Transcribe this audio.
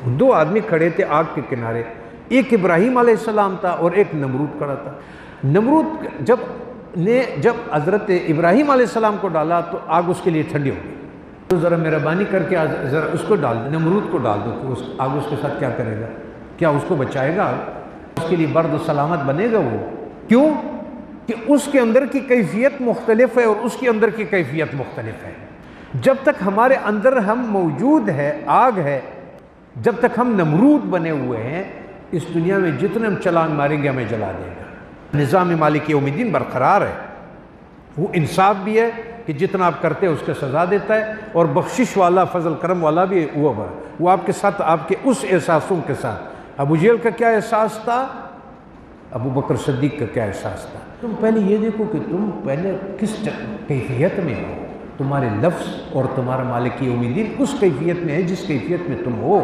दो आदमी खड़े थे आग के किनारे, एक इब्राहीम अलैहिस्सलाम था और एक नमरूद खड़ा था। नमरूद जब हज़रत इब्राहीम अलैहिस्सलाम को डाला तो आग उसके लिए ठंडी हो गई। तो ज़रा मेहरबानी करके ज़रा उसको डाल दो, नमरूद को डाल दो, तो आग उसके साथ क्या करेगा? क्या उसको बचाएगा? उसके लिए बर्द सलामत बनेगा वो? क्यों कि उसके अंदर की कैफियत मुख्तलिफ है और उसके अंदर की कैफियत मुख्तलिफ है। जब तक हमारे अंदर हम मौजूद है, आग है, जब तक हम नमरूद बने हुए हैं, इस दुनिया में जितने हम छलांग मारेंगे हमें जला देगा। निज़ाम मालिक यौमिद्दीन बरकरार है, वो इंसाफ भी है कि जितना आप करते हैं उसके सज़ा देता है, और बख्शिश वाला फजल करम वाला भी वो आपके साथ, आपके उस एहसासों के साथ। अबू जहल का क्या एहसास था, अबू बकर सिद्दीक का क्या एहसास था? तुम पहले ये देखो कि तुम पहले किस कैफियत में हो, तुम्हारे लफ्ज़ और तुम्हारा मालिक यौमिद्दीन उस कैफियत में है जिस कैफियत में तुम हो।